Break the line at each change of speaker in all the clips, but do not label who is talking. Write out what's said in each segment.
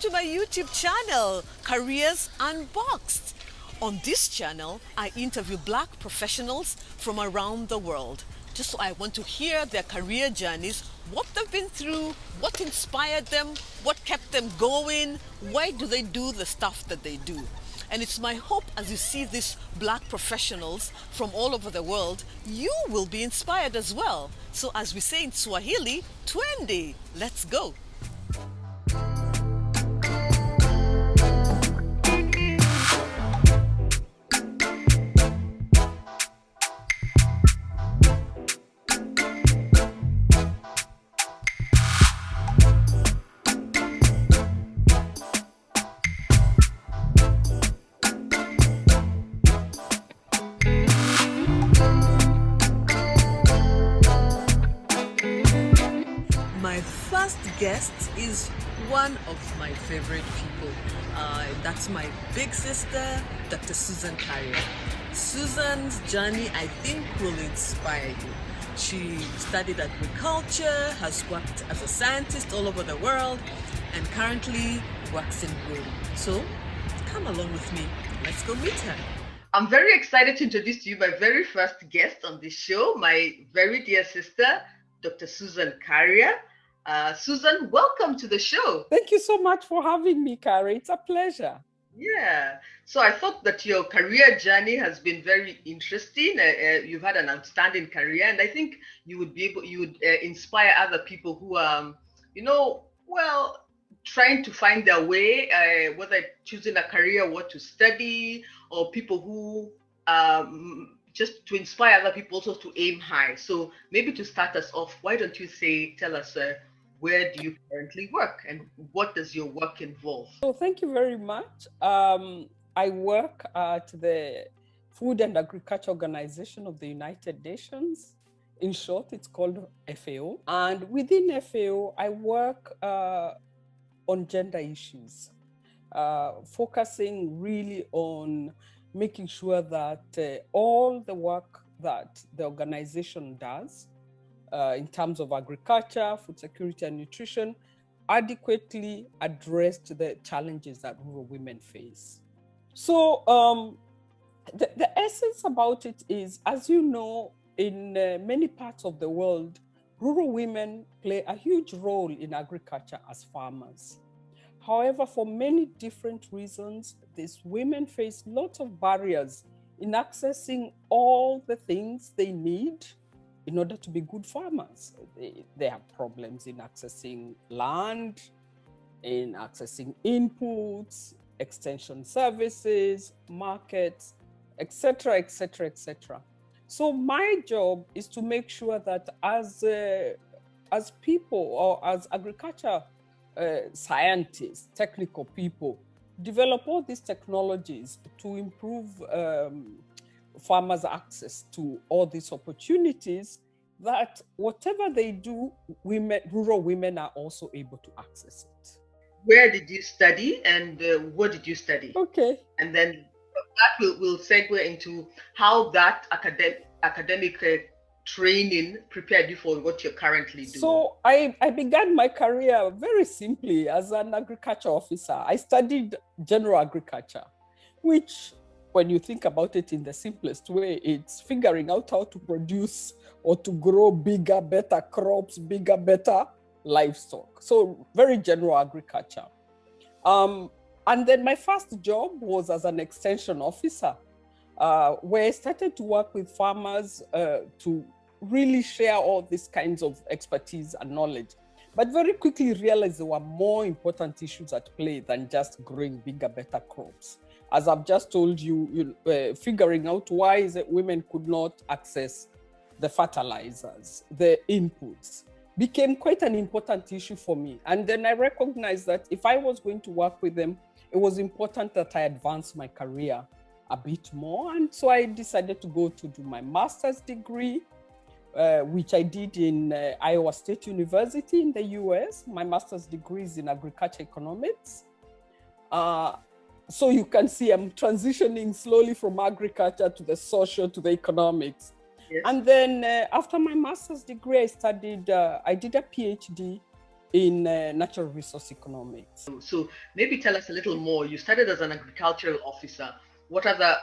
to my YouTube channel, Careers Unboxed. On this channel, I interview Black professionals from around the world. Just so I want to hear their career journeys, what they've been through, what inspired them, what kept them going, why do they do the stuff that they do. And it's my hope as you see these Black professionals from all over the world, you will be inspired as well. So as we say in Swahili, twende, let's go. My first guest is one of my favorite people. That's my big sister, Dr. Susan Kaaria. Susan's journey, I think, will inspire you. She studied agriculture, has worked as a scientist all over the world, and currently works in Rome. So, come along with me. Let's go meet her. I'm very excited to introduce to you my very first guest on this show, my very dear sister, Dr. Susan Kaaria. Susan, welcome to the show.
Thank you so much for having me, Kaaria. It's a pleasure.
Yeah. So I thought that your career journey has been very interesting. You've had an outstanding career, and I think you would inspire other people who are, trying to find their way, whether choosing a career, what to study, or people who just to inspire other people also to aim high. So maybe to start us off, why don't you tell us where do you currently work and what does your work involve?
So thank you very much. I work at the Food and Agriculture Organization of the United Nations. In short, it's called FAO. And within FAO, I work on gender issues, focusing really on making sure that all the work that the organization does in terms of agriculture, food security, and nutrition adequately addressed the challenges that rural women face. So the essence about it is, as you know, in many parts of the world, rural women play a huge role in agriculture as farmers. However, for many different reasons, these women face lots of barriers in accessing all the things they need in order to be good farmers. They have problems in accessing land, in accessing inputs, extension services, markets, etc., etc., etc. So my job is to make sure that as people or as agriculture scientists, technical people, develop all these technologies to improve farmers' access to all these opportunities, that whatever they do, rural women are also able to access it.
Where did you study and what did you study?
Okay.
And then that will segue into how that academic training prepared you for what you're currently doing.
So I began my career very simply as an agriculture officer. I studied general agriculture, which, when you think about it in the simplest way, it's figuring out how to produce or to grow bigger, better crops, bigger, better livestock. So very general agriculture. And then my first job was as an extension officer, where I started to work with farmers to really share all these kinds of expertise and knowledge. But very quickly realized there were more important issues at play than just growing bigger, better crops. As I've just told you, figuring out why is it women could not access the fertilizers, the inputs, became quite an important issue for me. And then I recognized that if I was going to work with them, it was important that I advance my career a bit more. And so I decided to go to do my master's degree, which I did in Iowa State University in the US. My master's degree is in agriculture economics. So you can see I'm transitioning slowly from agriculture to the social to the economics. Yes. And then after my master's degree, I did a PhD in natural resource economics.
So maybe tell us a little more. You started as an agricultural officer. What other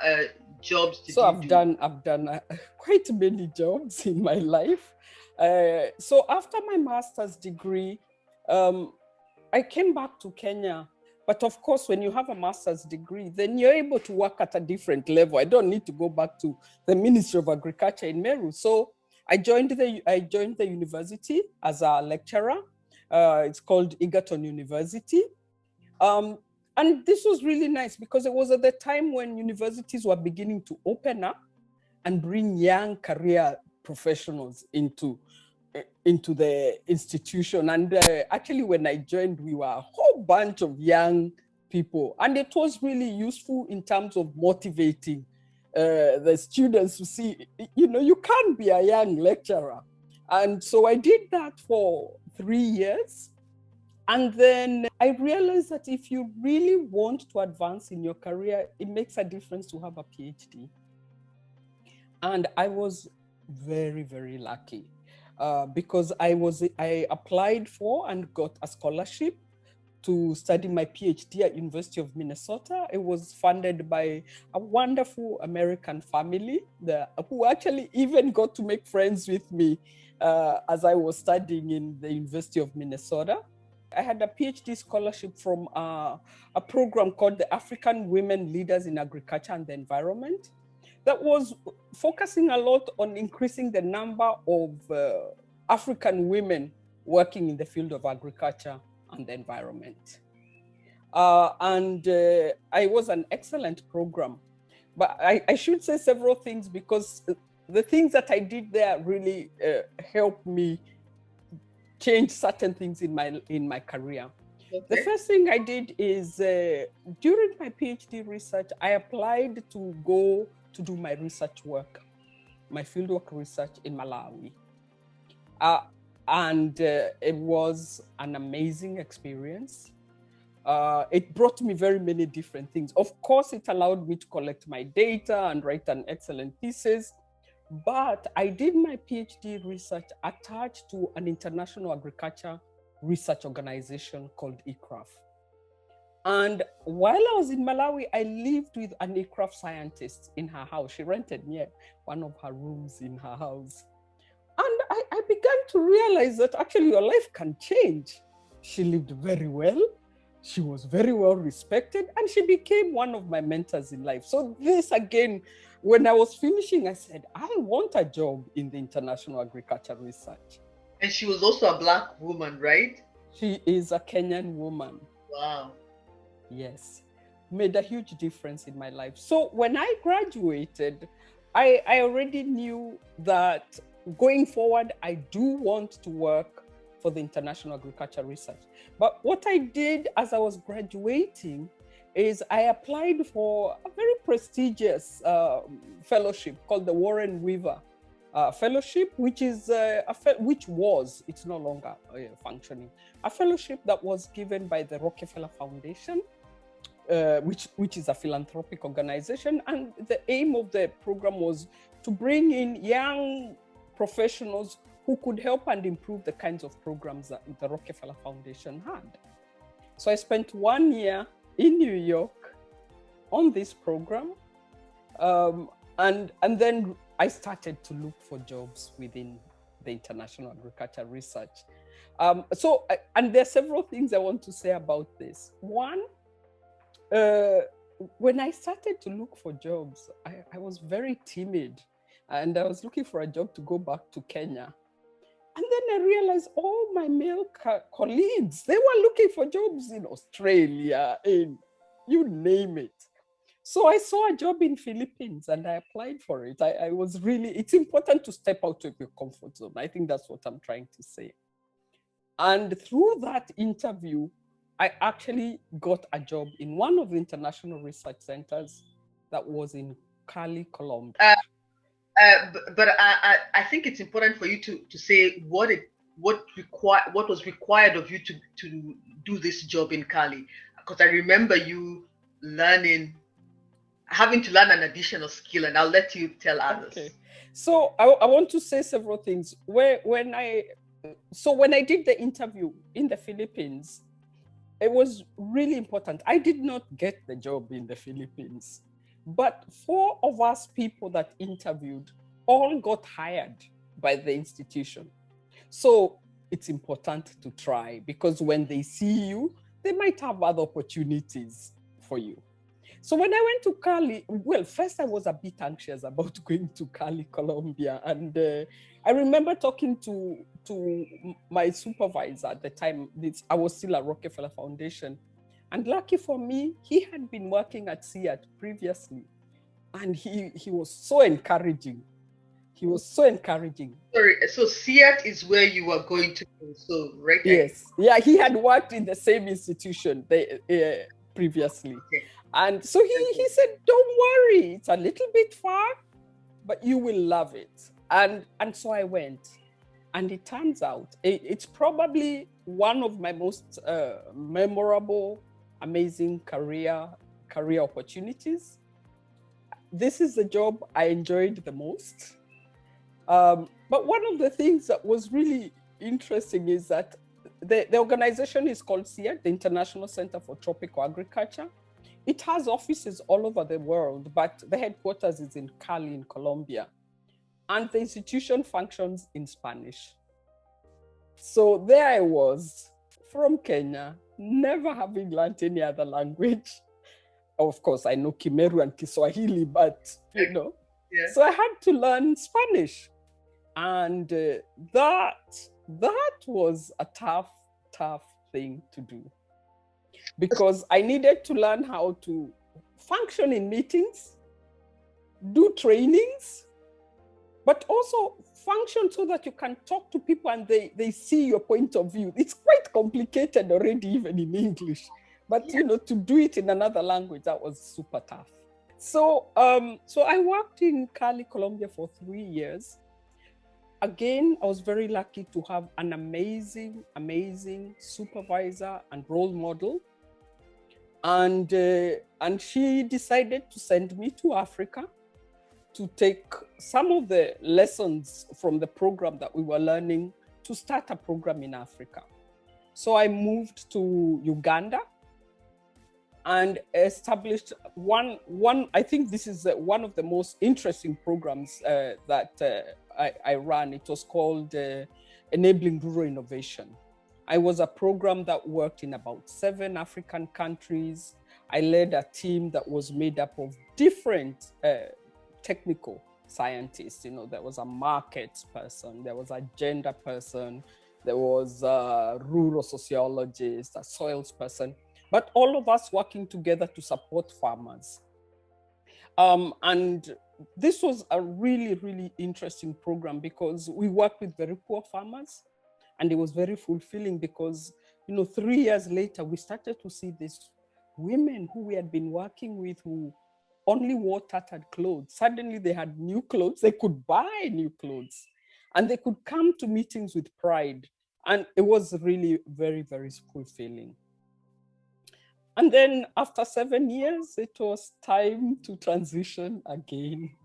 jobs did
So
you
I've
do?
done quite many jobs in my life. So after my master's degree, I came back to Kenya. But of course, when you have a master's degree, then you're able to work at a different level. I don't need to go back to the Ministry of Agriculture in Meru. So I joined the university as a lecturer. It's called Egerton University. Um, and this was really nice because it was at the time when universities were beginning to open up and bring young career professionals into the institution. And actually, when I joined, we were a whole bunch of young people. And it was really useful in terms of motivating the students to see, you can't be a young lecturer. And so I did that for 3 years. And then I realized that if you really want to advance in your career, it makes a difference to have a PhD. And I was very, very lucky because I applied for and got a scholarship to study my PhD at University of Minnesota. It was funded by a wonderful American family who actually even got to make friends with me as I was studying in the University of Minnesota. I had a PhD scholarship from a program called the African Women Leaders in Agriculture and the Environment that was focusing a lot on increasing the number of African women working in the field of agriculture and the environment. I was an excellent program. But I should say several things because the things that I did there really helped me change certain things in my career. Okay. The first thing I did is during my PhD research, I applied to go to do my research work, my fieldwork research in Malawi. It was an amazing experience. It brought me very many different things. Of course, it allowed me to collect my data and write an excellent thesis. But I did my PhD research attached to an international agriculture research organization called ICRAF. And while I was in Malawi, I lived with an ICRAF scientist in her house. She rented me one of her rooms in her house. And I began to realize that actually your life can change. She lived very well. She was very well respected, and she became one of my mentors in life. So this again, when I was finishing, I said, I want a job in the international agriculture research.
And she was also a Black woman, right?
She is a Kenyan woman.
Wow.
Yes. Made a huge difference in my life. So when I graduated, I already knew that going forward, I do want to work for the international agriculture research. But what I did as I was graduating is I applied for a very prestigious fellowship called the Warren Weaver Fellowship, which is it's no longer functioning, a fellowship that was given by the Rockefeller Foundation, which is a philanthropic organization. And the aim of the program was to bring in young professionals who could help and improve the kinds of programs that the Rockefeller Foundation had. So I spent 1 year in New York on this program. And then I started to look for jobs within the international agriculture research. And there are several things I want to say about this. One, when I started to look for jobs, I was very timid, and I was looking for a job to go back to Kenya. And then I realized all my male colleagues, they were looking for jobs in Australia, in you name it. So I saw a job in Philippines and I applied for it. It's important to step out of your comfort zone. I think that's what I'm trying to say. And through that interview, I actually got a job in one of the international research centers that was in Cali, Colombia.
But I think it's important for you to say what was required of you to do this job in Cali, because I remember you having to learn an additional skill, and I'll let you tell others.
Okay. So I want to say several things. When I So when I did the interview in the Philippines, it was really important. I did not get the job in the Philippines, but 4 of us people that interviewed all got hired by the institution. So it's important to try, because when they see you, they might have other opportunities for you. So when I went to Cali, well, first I was a bit anxious about going to Cali, Colombia. And I remember talking to my supervisor at the time. I was still at Rockefeller Foundation. And lucky for me, he had been working at SIAT previously. And he was so encouraging. He was so encouraging.
Sorry, so SIAT is where you were going to go. So, right?
Yes. Yeah, he had worked in the same institution previously.
Okay.
And so he said, don't worry, it's a little bit far, but you will love it. And so I went. And it turns out it's probably one of my most memorable, amazing career opportunities. This is the job I enjoyed the most. But one of the things that was really interesting is that the organization is called SIAT, the International Center for Tropical Agriculture. It has offices all over the world, but the headquarters is in Cali, in Colombia. And the institution functions in Spanish. So there I was from Kenya, never having learned any other language. Of course, I know Kimeru and Kiswahili, but
Yeah.
So I had to learn Spanish. And that was a tough thing to do, because I needed to learn how to function in meetings, do trainings, but also function so that you can talk to people and they see your point of view. It's quite complicated already, even in English, but to do it in another language, that was super tough. So I worked in Cali, Colombia for 3 years. Again, I was very lucky to have an amazing supervisor and role model. And she decided to send me to Africa to take some of the lessons from the program that we were learning to start a program in Africa. So I moved to Uganda and established one. I think this is one of the most interesting programs that I ran. It was called Enabling Rural Innovation. I was a program that worked in about 7 African countries. I led a team that was made up of different technical scientists. There was a markets person, there was a gender person, there was a rural sociologist, a soils person, but all of us working together to support farmers. And this was a really interesting program, because we worked with very poor farmers, and it was very fulfilling, because 3 years later we started to see these women who we had been working with who only wore tattered clothes. Suddenly they had new clothes, they could buy new clothes, and they could come to meetings with pride. And it was really very fulfilling. And then after 7 years, it was time to transition again.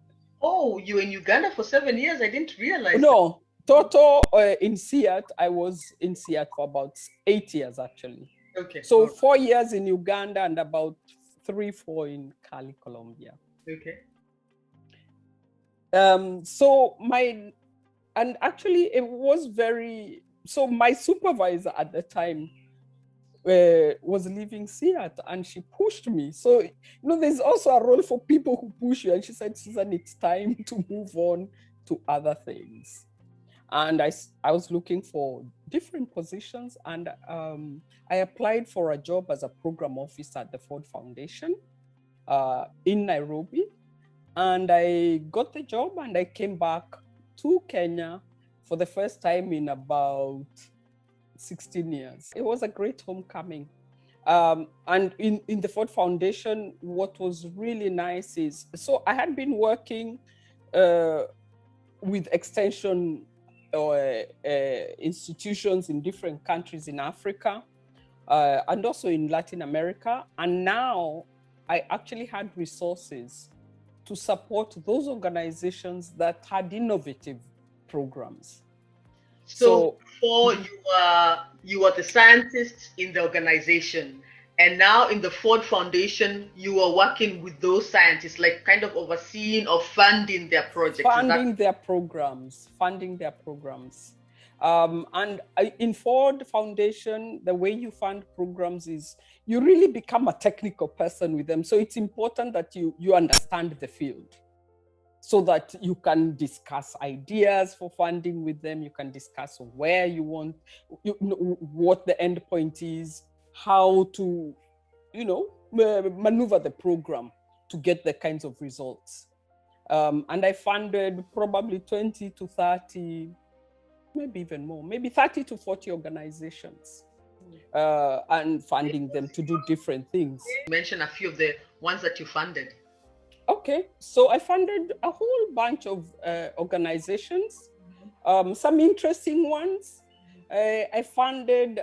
Oh, you were in Uganda for 7 years? I didn't realize.
No, total in SIAT, I was in SIAT for about 8 years, actually.
Okay.
So 4 years in Uganda and about 3-4 in Cali, Colombia.
Okay.
So my supervisor at the time was leaving SIAT, and she pushed me. So, there's also a role for people who push you. And she said, Susan, it's time to move on to other things. And I was looking for different positions, and I applied for a job as a program officer at the Ford Foundation in Nairobi. And I got the job, and I came back to Kenya for the first time in about 16 years. It was a great homecoming. And in the Ford Foundation, what was really nice is, so I had been working with extension institutions in different countries in Africa and also in Latin America. And now I actually had resources to support those organizations that had innovative programs.
So before you were the scientist in the organization, and now in the Ford Foundation, you are working with those scientists, like kind of overseeing or funding their projects.
Funding their programs. In Ford Foundation, the way you fund programs is you really become a technical person with them. So it's important that you understand the field so that you can discuss ideas for funding with them. You can discuss where you want, what the end point is, how to, maneuver the program to get the kinds of results. And I funded probably 20 to 30, maybe even more, maybe 30 to 40 organizations, and funding them to do different things.
Mention a few of the ones that you funded.
Okay, so I funded a whole bunch of organizations, some interesting ones. I funded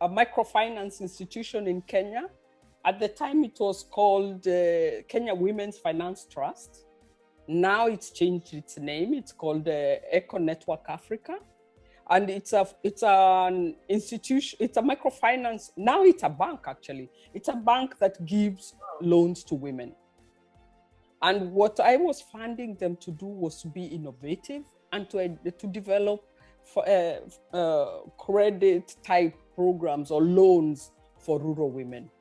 a microfinance institution in Kenya. At the time, it was called Kenya Women's Finance Trust. Now it's changed its name. It's called Eco Network Africa. And it's an institution, it's a microfinance. Now it's a bank, actually. It's a bank that gives loans to women. And what I was funding them to do was to be innovative and to develop credit type programs or loans for rural women,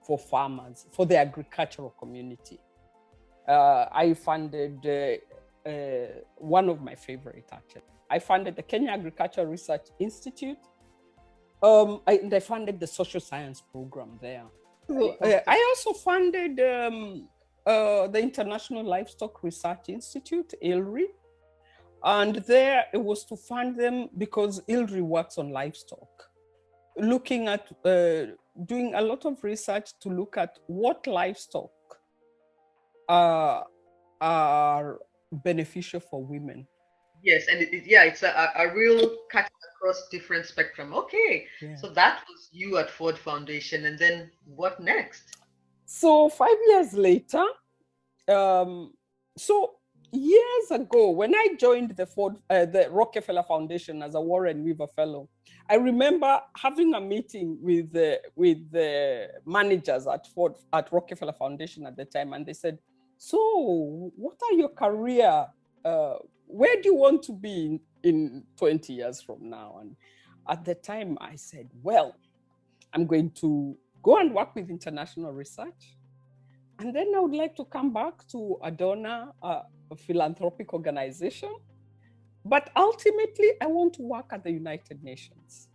for farmers, for the agricultural community. I funded one of my favorite, actually. I funded the Kenya Agricultural Research Institute, and I funded the social science program there. So, I also funded the International Livestock Research Institute, ILRI, and there it was to fund them because ILRI works on livestock, looking at doing a lot of research to look at what livestock are beneficial for women.
Yes, and it's a real cut across different spectrum. Okay, so that was you at Ford Foundation, and then what next?
So 5 years later, so years ago, when I joined the Rockefeller Foundation as a Warren Weaver Fellow, I remember having a meeting with the managers at Rockefeller Foundation at the time, and they said, "So, what are your career? Where do you want to be in 20 years from now?" And at the time, I said, "Well, I'm going to go and work with international research. And then I would like to come back to a donor, a philanthropic organization. But ultimately, I want to work at the United Nations."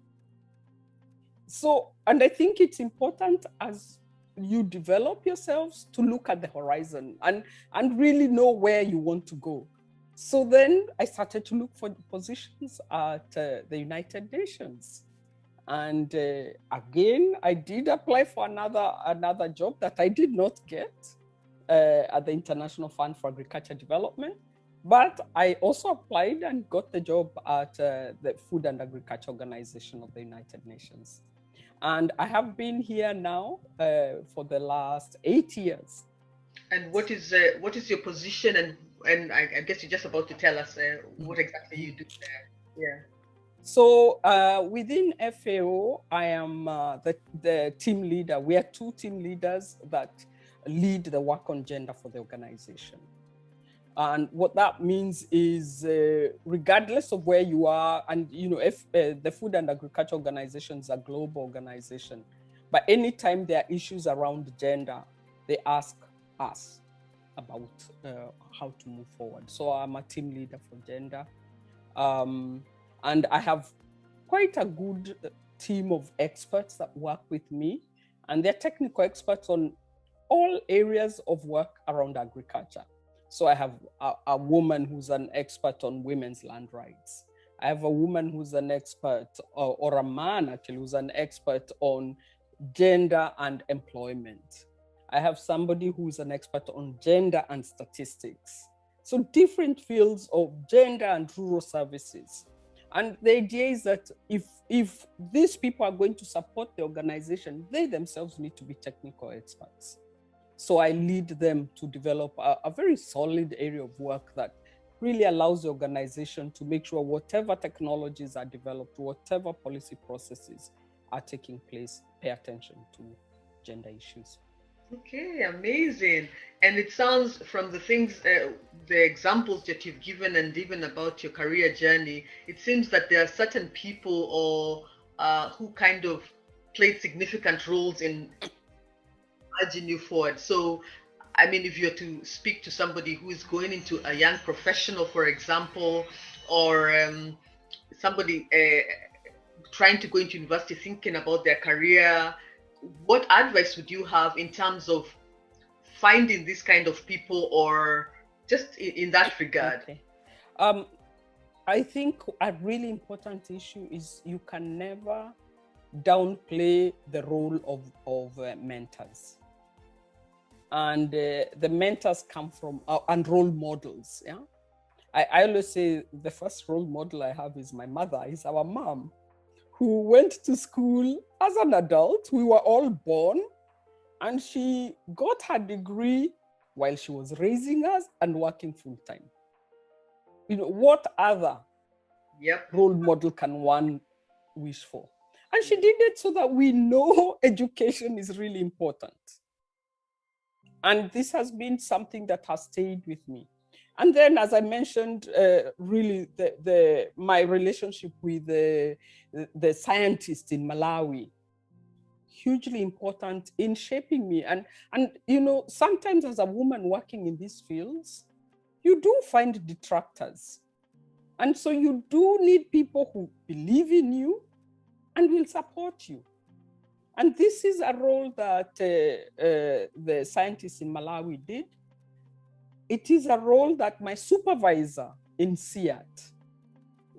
So, and I think it's important as you develop yourselves to look at the horizon and really know where you want to go. So then I started to look for positions at the United Nations. And again, I did apply for another job that I did not get at the International Fund for Agriculture Development. But I also applied and got the job at the Food and Agriculture Organization of the United Nations. And I have been here now for the last 8 years.
And what is your position? And I guess you're just about to tell us what exactly you do there. Yeah.
So within FAO, I am the team leader. We are 2 team leaders that lead the work on gender for the organization. And what that means is, regardless of where you are, and if the Food and Agriculture Organization is a global organization, but anytime there are issues around gender, they ask us about how to move forward. So I'm a team leader for gender. And I have quite a good team of experts that work with me, and they're technical experts on all areas of work around agriculture. So I have a woman who's an expert on women's land rights. I have a woman who's an expert, or a man actually, who's an expert on gender and employment. I have somebody who's an expert on gender and statistics. So different fields of gender and rural services. And the idea is that if these people are going to support the organization, they themselves need to be technical experts. So I lead them to develop a very solid area of work that really allows the organization to make sure whatever technologies are developed, whatever policy processes are taking place, pay attention to gender issues.
Okay, amazing. And it sounds from the things, the examples that you've given, and even about your career journey, it seems that there are certain people or who kind of played significant roles in urging you forward. So, I mean, if you're to speak to somebody who is going into a young professional, for example, or somebody trying to go into university thinking about their career, what advice would you have in terms of finding this kind of people, or just in that regard?
Okay. I think a really important issue is you can never downplay the role of mentors. And the mentors come from, and role models, yeah? I always say the first role model I have is my mother, is our mom, who went to school as an adult. We were all born, and she got her degree while she was raising us and working full time. You know, what other role model can one wish for? And she did it so that we know education is really important. And this has been something that has stayed with me. And then, as I mentioned, really my relationship with the scientists in Malawi, hugely important in shaping me. And you know, sometimes as a woman working in these fields, you do find detractors. And so you do need people who believe in you and will support you. And this is a role that the scientists in Malawi did. It is a role that my supervisor in SIAT,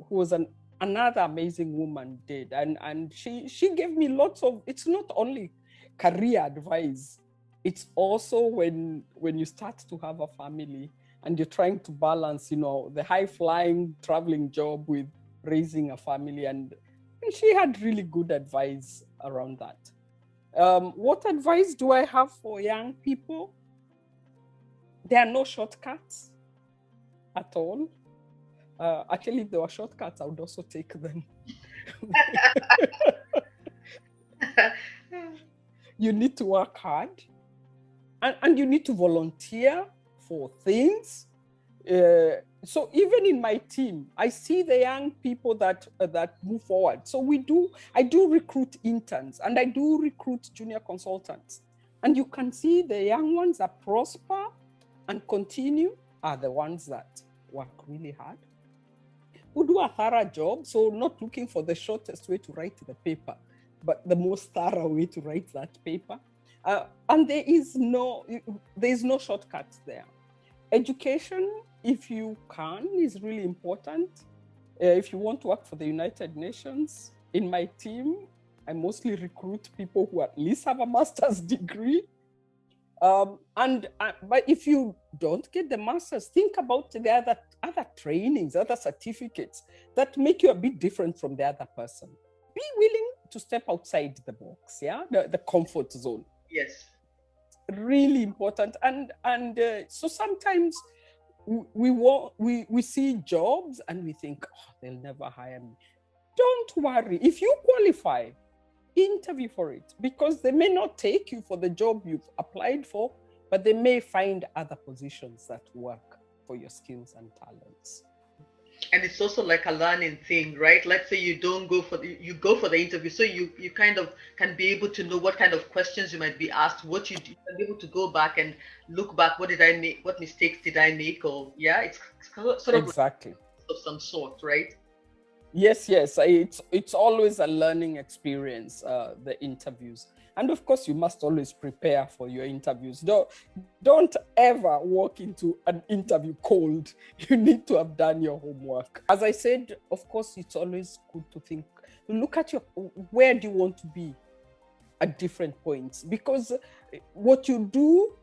who was another amazing woman, did. And she gave me lots of, it's not only career advice, it's also when you start to have a family and you're trying to balance, you know, the high-flying traveling job with raising a family. And she had really good advice around that. What advice do I have for young people? There are no shortcuts at all. Actually, if there were shortcuts, I would also take them. You need to work hard, and you need to volunteer for things. So even in my team, I see the young people that move forward. So I do recruit interns, and I do recruit junior consultants. And you can see the young ones that prosper and continue are the ones that work really hard, who do a thorough job. So not looking for the shortest way to write the paper, but the most thorough way to write that paper. And there is no shortcut there. Education, if you can, is really important. If you want to work for the United Nations, in my team, I mostly recruit people who at least have a master's degree. But if you don't get the master's, think about the other trainings, other certificates that make you a bit different from the other person. Be willing to step outside the box, yeah, the comfort zone.
Yes.
Really important. And so sometimes we see jobs and we think, oh, they'll never hire me. Don't worry. If you qualify, interview for it, because they may not take you for the job you've applied for, but they may find other positions that work for your skills and talents.
And it's also like a learning thing, right? Let's say you don't go for you go for the interview, so you kind of can be able to know what kind of questions you might be asked, what you can be able to go back and look back, what did I make, what mistakes did I make, or it's sort of
exactly
of some sort, right?
Yes, it's always a learning experience, the interviews. And of course, you must always prepare for your interviews. Don't ever walk into an interview cold. You need to have done your homework. As I said, of course, it's always good to look at where do you want to be at different points, because what you do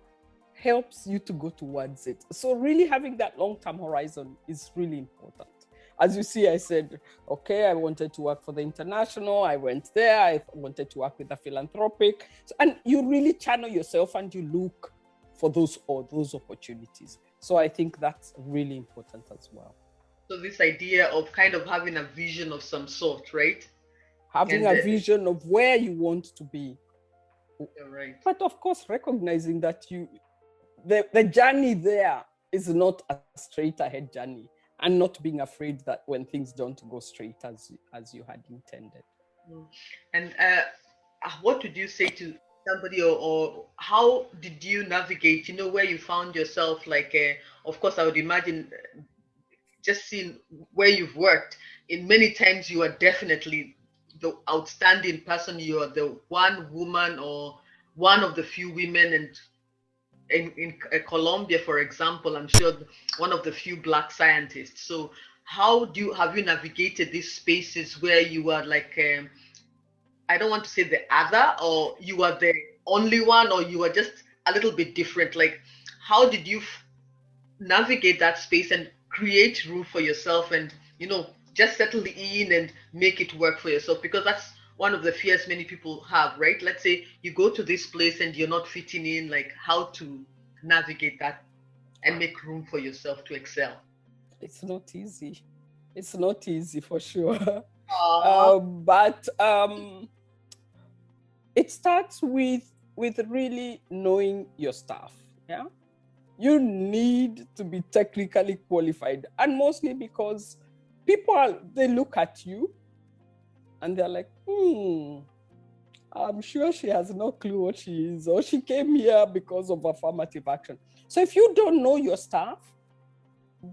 helps you to go towards it. So really having that long-term horizon is really important. As you see, I said, okay, I wanted to work for the international. I went there. I wanted to work with the philanthropic. And you really channel yourself and you look for those opportunities. So I think that's really important as well.
So this idea of kind of having a vision of some sort, right?
Having a vision of where you want to be.
Right.
But of course, recognizing that the journey there is not a straight ahead journey, and not being afraid that when things don't go straight as you had intended.
And what would you say to somebody, or how did you navigate, where you found yourself? Like, of course, I would imagine just seeing where you've worked, in many times you are definitely the outstanding person. You are the one woman or one of the few women, and in Colombia, for example, I'm sure one of the few Black scientists. So how have you navigated these spaces where you are like, I don't want to say the other, or you are the only one, or you are just a little bit different? Like, how did you navigate that space and create room for yourself, and just settle in and make it work for yourself? Because that's one of the fears many people have, right? Let's say you go to this place and you're not fitting in, like how to navigate that and make room for yourself to excel.
It's not easy. It's not easy for sure. But it starts with really knowing your stuff. Yeah, you need to be technically qualified, and mostly because people they look at you and they're like, I'm sure she has no clue what she is, or she came here because of affirmative action. So if you don't know your stuff,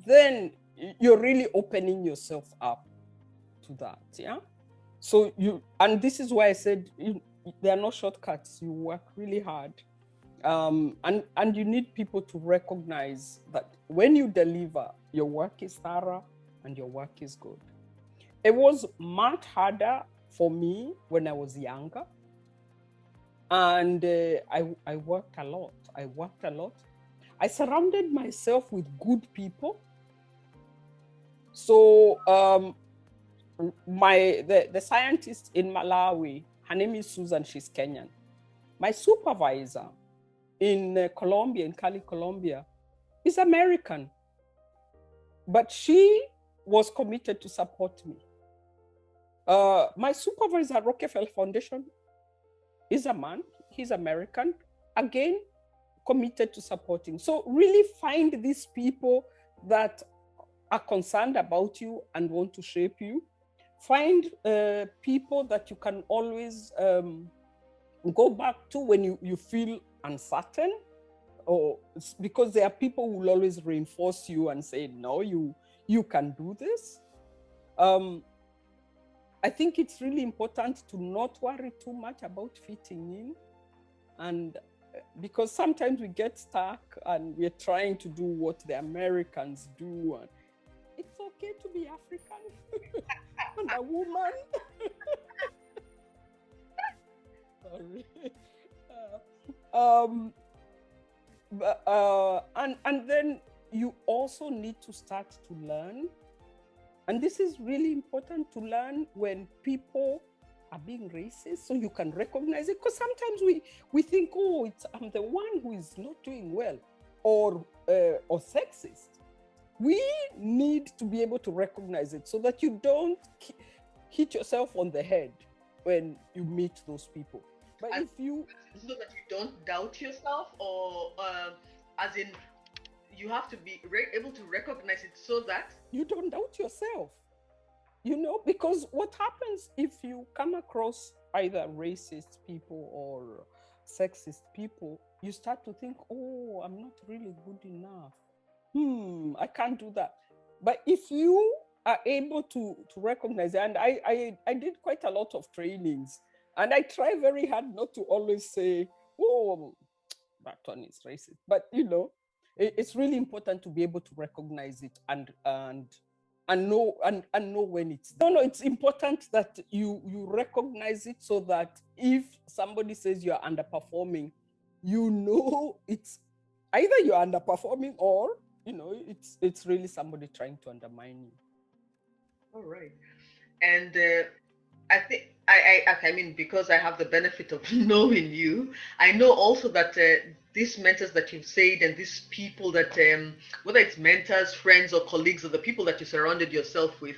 then you're really opening yourself up to that. Yeah. So and this is why I said there are no shortcuts. You work really hard. And you need people to recognize that when you deliver, your work is thorough and your work is good. It was much harder for me when I was younger. And I worked a lot. I surrounded myself with good people. So the scientist in Malawi, her name is Susan, she's Kenyan. My supervisor in Colombia, in Cali, Colombia, is American. But she was committed to support me. My supervisor at Rockefeller Foundation is a man, he's American, again, committed to supporting. So really find these people that are concerned about you and want to shape you. Find people that you can always go back to when you feel uncertain, or because there are people who will always reinforce you and say, no, you can do this. I think it's really important to not worry too much about fitting in, and because sometimes we get stuck and we're trying to do what the Americans do, and it's okay to be African and a woman. Sorry. And then you also need to start to learn, and this is really important to learn when people are being racist, so you can recognize it. Because sometimes we think, oh, I'm the one who is not doing well, or sexist. We need to be able to recognize it so that you don't hit yourself on the head when you meet those people. But
and
if you
so that you don't doubt yourself, or as in you have to be able to recognize it so that
you don't doubt yourself, because what happens if you come across either racist people or sexist people, you start to think, oh, I'm not really good enough. I can't do that. But if you are able to recognize it, and I did quite a lot of trainings, and I try very hard not to always say, oh, that one is racist. But it's really important to be able to recognize it and know when it's it's important that you recognize it, so that if somebody says you're underperforming, it's either you're underperforming or it's really somebody trying to undermine you.
all right. And I think I mean, because I have the benefit of knowing you, I know also that these mentors that you've said and these people that, whether it's mentors, friends, or colleagues, or the people that you surrounded yourself with,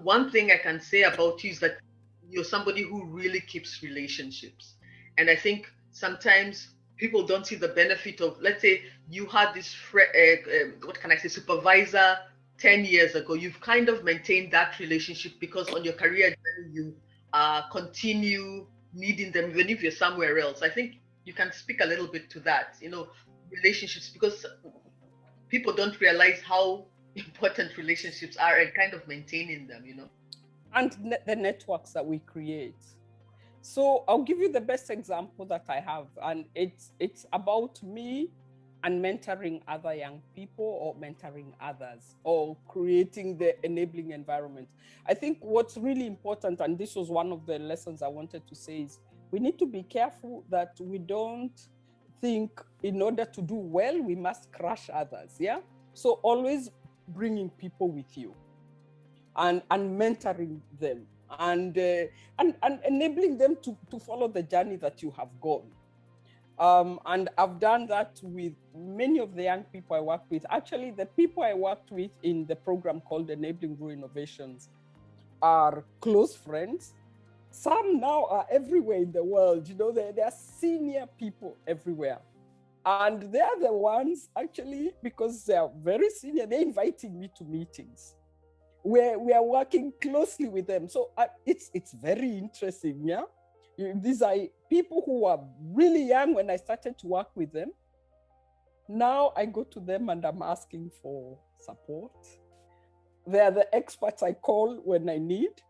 one thing I can say about you is that you're somebody who really keeps relationships. And I think sometimes people don't see the benefit of, let's say, you had this, what can I say, supervisor 10 years ago. You've kind of maintained that relationship because on your career journey, you continue needing them even if you're somewhere else. I think you can speak a little bit to that, relationships, because people don't realize how important relationships are and kind of maintaining them.
And the networks that we create. So I'll give you the best example that I have, and it's about me and mentoring other young people or mentoring others or creating the enabling environment. I think what's really important, and this was one of the lessons I wanted to say, is we need to be careful that we don't think in order to do well, we must crush others. Yeah. So always bringing people with you and mentoring them and enabling them to follow the journey that you have gone. And I've done that with many of the young people I work with. Actually, the people I worked with in the program called Enabling Grow Innovations are close friends. Some now are everywhere in the world. They are senior people everywhere. And they are the ones, actually, because they are very senior, they're inviting me to meetings where we are working closely with them. So it's very interesting, yeah? These are people who are really young when I started to work with them. Now I go to them and I'm asking for support. They are the experts I call when I need,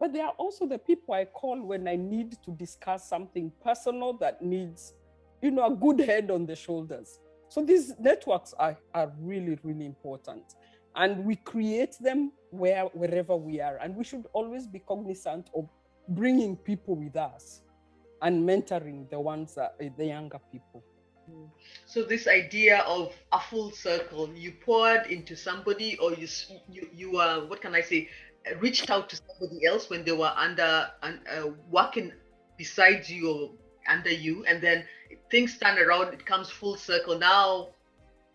but they are also the people I call when I need to discuss something personal that needs, a good head on the shoulders. So these networks are really, really important. And we create them wherever we are. And we should always be cognizant of bringing people with us and mentoring the younger people.
So this idea of a full circle, you poured into somebody, or you what can I say, reached out to somebody else when they were working beside you or under you, and then things turn around, it comes full circle. Now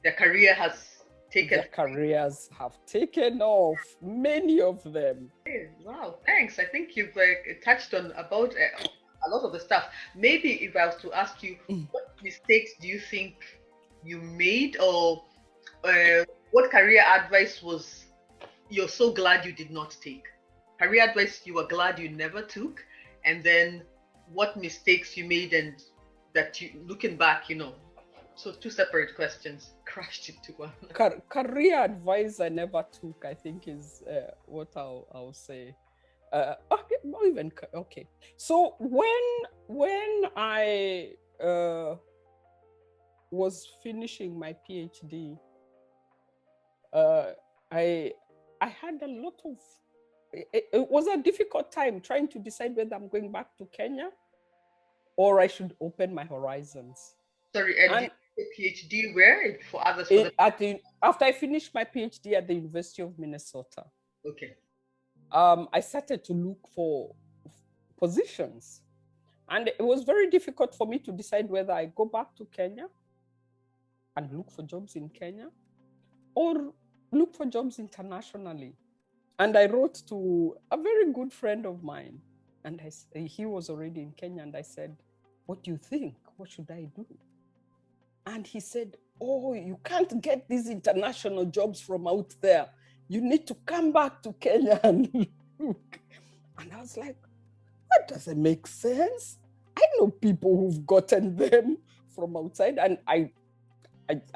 their career has taken.
Their careers have taken off, many of them.
Hey, wow, thanks. I think you've touched on about a lot of the stuff. Maybe if I was to ask you, what mistakes do you think you made, or what career advice you're so glad you did not take? Career advice you were glad you never took, and then what mistakes you made and that you, looking back, So two separate questions crashed into one.
Career advice I never took, I think, is what I'll say. Okay, not even okay. So when I was finishing my PhD, I had a lot of. It was a difficult time trying to decide whether I'm going back to Kenya or I should open my horizons.
Sorry, and PhD where for others?
After I finished my PhD at the University of Minnesota.
Okay.
I started to look for positions, and it was very difficult for me to decide whether I go back to Kenya and look for jobs in Kenya or look for jobs internationally. And I wrote to a very good friend of mine, and he was already in Kenya, and I said, "What do you think? What should I do?" And he said, "Oh, you can't get these international jobs from out there. You need to come back to Kenya and look." And I was like, that doesn't make sense. I know people who've gotten them from outside, and I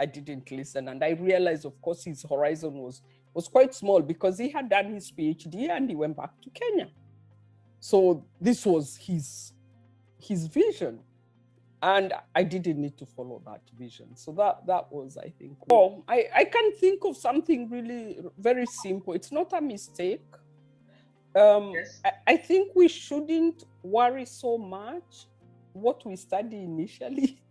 didn't listen. And I realized, of course, his horizon was quite small because he had done his PhD and he went back to Kenya. So this was his vision. And I didn't need to follow that vision. So that was, I think. Oh, I can think of something really very simple. It's not a mistake.
Yes.
I think we shouldn't worry so much what we study initially.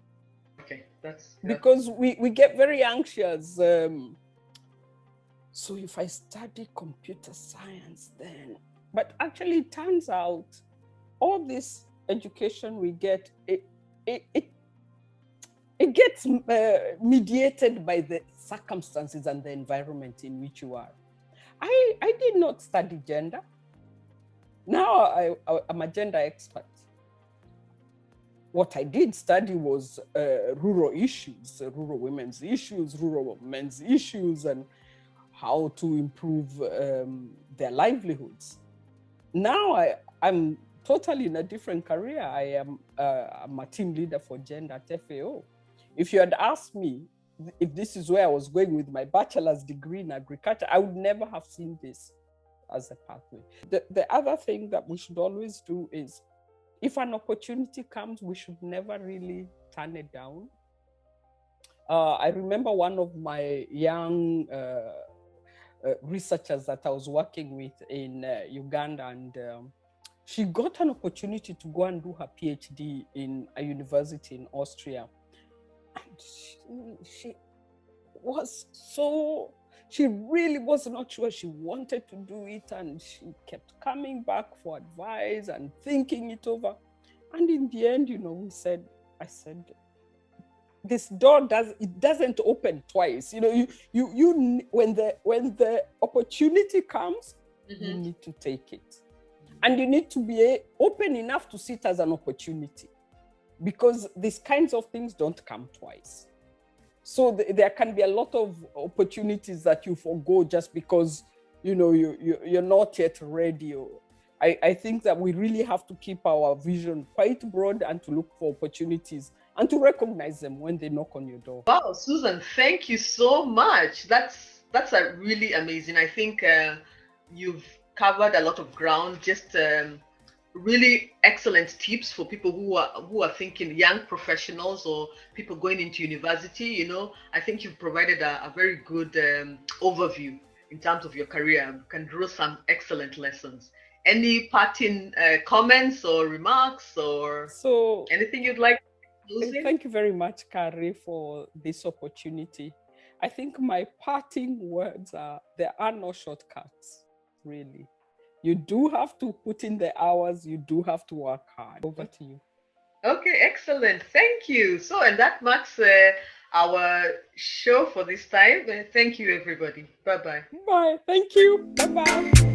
Okay, that's
because we get very anxious. So if I study computer science, then But actually, it turns out all this education we get, it gets mediated by the circumstances and the environment in which you are. I did not study gender. Now I'm a gender expert. What I did study was rural issues, rural women's issues, rural men's issues, and how to improve their livelihoods. Now I'm totally in a different career. I'm a team leader for gender at FAO. If you had asked me if this is where I was going with my bachelor's degree in agriculture, I would never have seen this as a pathway. The other thing that we should always do is, if an opportunity comes, we should never really turn it down. I remember one of my young researchers that I was working with in Uganda, and she got an opportunity to go and do her PhD in a university in Austria. And she really was not sure she wanted to do it, and she kept coming back for advice and thinking it over. And in the end, I said, this door doesn't open twice. You when the opportunity comes, you need to take it. And you need to be open enough to see it as an opportunity, because these kinds of things don't come twice. So there can be a lot of opportunities that you forgo just because you're not yet ready. I think that we really have to keep our vision quite broad and to look for opportunities and to recognize them when they knock on your door.
Wow, Susan, thank you so much. That's a really amazing. I think you've covered a lot of ground. Just really excellent tips for people who are thinking, young professionals or people going into university. I think you've provided a very good overview in terms of your career. You can draw some excellent lessons. Any parting comments or remarks or anything you'd like to close in?
Thank you very much, Kaaria, for this opportunity. I think my parting words are, there are no shortcuts, really. You do have to put in the hours, you do have to work hard. Over to you.
Okay, excellent. Thank you. So, and that marks our show for this time. Thank you, everybody. Bye-bye.
Bye. Thank you. Bye-bye.